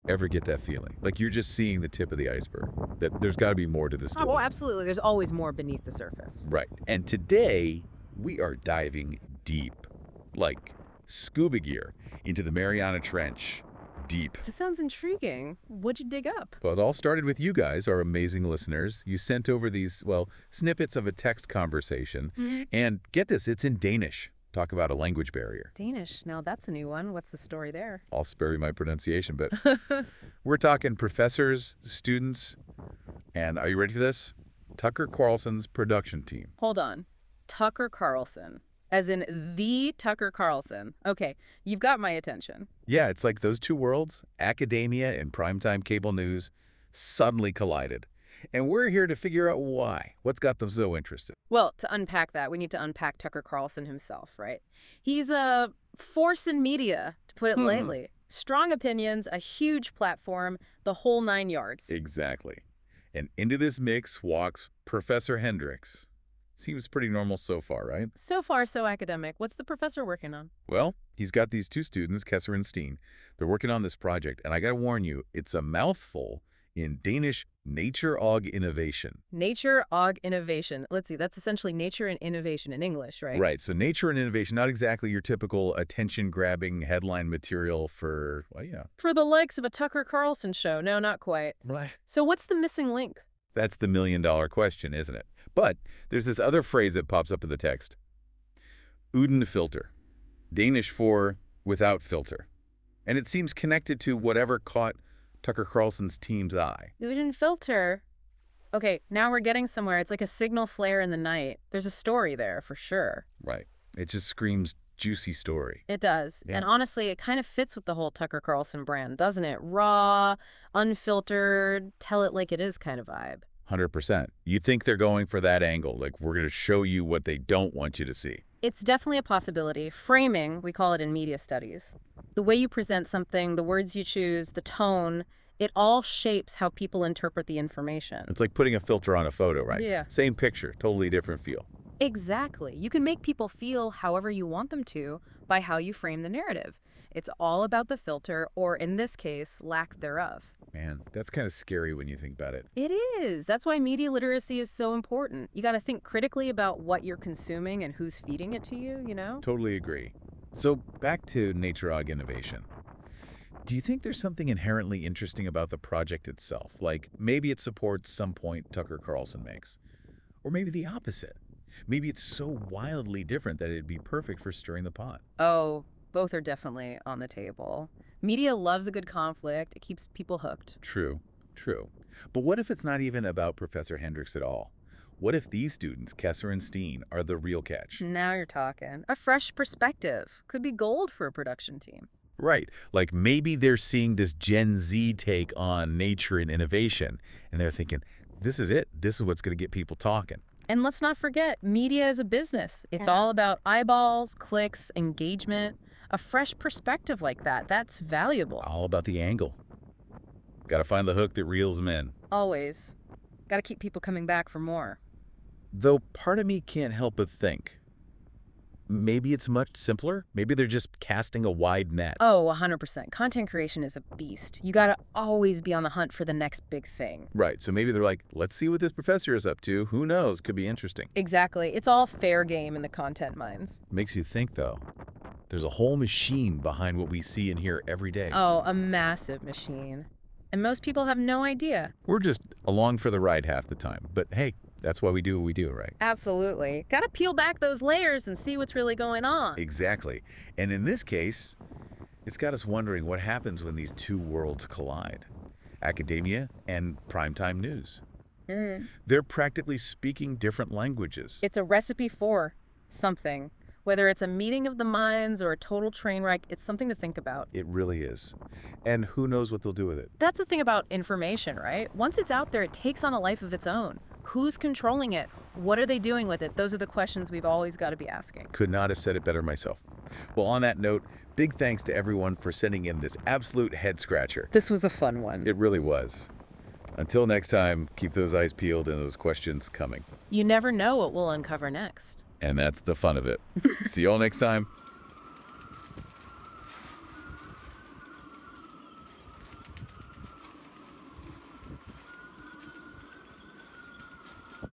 Ever get that feeling? Like you're just seeing the tip of the iceberg, that there's got to be more to the story. Oh, absolutely. There's always more beneath the surface. Right. And today, we are diving deep, like scuba gear, into the Mariana Trench. Deep. This sounds intriguing. What'd you dig up? Well, it all started with you guys, our amazing listeners. You sent over these, well, snippets of a text conversation. And get this, it's in Danish. Talk about a language barrier. Danish. Now that's a new one. What's the story there? I'll spare you my pronunciation, but we're talking professors, students, and are you ready for this? Tucker Carlson's production team. Hold on. Tucker Carlson. As in the Tucker Carlson. Okay, you've got my attention. Yeah, it's like those two worlds, academia and primetime cable news, suddenly collided. And we're here to figure out why. What's got them so interested? Well, to unpack that, we need to unpack Tucker Carlson himself, right? He's a force in media, to put it lightly. Strong opinions, a huge platform, the whole 9 yards. Exactly. And into this mix walks Professor Hendricks. Seems pretty normal so far, right? So far, so academic. What's the professor working on? Well, he's got these two students, Kesser and Steen. They're working on this project, and I gotta warn you, it's a mouthful in Danish, nature og innovation. Nature og innovation. Let's see, that's essentially nature and innovation in English, right? Right, so nature and innovation, not exactly your typical attention-grabbing headline material for, well, yeah. For the likes of a Tucker Carlson show. No, not quite. Right. So what's the missing link? That's the million-dollar question, isn't it? But there's this other phrase that pops up in the text. Uden Filter. Danish for without filter. And it seems connected to whatever caught Tucker Carlson's team's eye. Uden Filter? Okay, now we're getting somewhere. It's like a signal flare in the night. There's a story there, for sure. Right. It just screams juicy story. It does. Yeah. And honestly, it kind of fits with the whole Tucker Carlson brand, doesn't it? Raw, unfiltered, tell it like it is kind of vibe. 100%. You think they're going for that angle, like we're going to show you what they don't want you to see. It's definitely a possibility. Framing, we call it in media studies. The way you present something, the words you choose, the tone, it all shapes how people interpret the information. It's like putting a filter on a photo, right? Yeah. Same picture, totally different feel. Exactly. You can make people feel however you want them to by how you frame the narrative. It's all about the filter, or in this case, lack thereof. Man, that's kind of scary when you think about it. It is. That's why media literacy is so important. You got to think critically about what you're consuming and who's feeding it to you, you know? Totally agree. So back to nature og innovation. Do you think there's something inherently interesting about the project itself? Like maybe it supports some point Tucker Carlson makes. Or maybe the opposite. Maybe it's so wildly different that it'd be perfect for stirring the pot. Oh, both are definitely on the table. Media loves a good conflict. It keeps people hooked. True, true. But what if it's not even about Professor Hendricks at all? What if these students, Kesser and Steen, are the real catch? Now you're talking. A fresh perspective. Could be gold for a production team. Right. Like maybe they're seeing this Gen Z take on nature and innovation, and they're thinking, this is it. This is what's going to get people talking. And let's not forget, media is a business. It's all about eyeballs, clicks, engagement. A fresh perspective like that, that's valuable. All about the angle. Got to find the hook that reels them in. Always. Got to keep people coming back for more. Though part of me can't help but think, maybe it's much simpler. Maybe they're just casting a wide net. Oh, 100%. Content creation is a beast. You got to always be on the hunt for the next big thing. Right, so maybe they're like, let's see what this professor is up to. Who knows? Could be interesting. Exactly. It's all fair game in the content minds. Makes you think, though. There's a whole machine behind what we see and hear every day. Oh, a massive machine. And most people have no idea. We're just along for the ride half the time. But hey, that's why we do what we do, right? Absolutely. Got to peel back those layers and see what's really going on. Exactly. And in this case, it's got us wondering what happens when these two worlds collide. Academia and primetime news. They're practically speaking different languages. It's a recipe for something. Whether it's a meeting of the minds or a total train wreck, it's something to think about. It really is. And who knows what they'll do with it. That's the thing about information, right? Once it's out there, it takes on a life of its own. Who's controlling it? What are they doing with it? Those are the questions we've always got to be asking. Could not have said it better myself. Well, on that note, big thanks to everyone for sending in this absolute head scratcher. This was a fun one. It really was. Until next time, keep those eyes peeled and those questions coming. You never know what we'll uncover next. And that's the fun of it. See you all next time.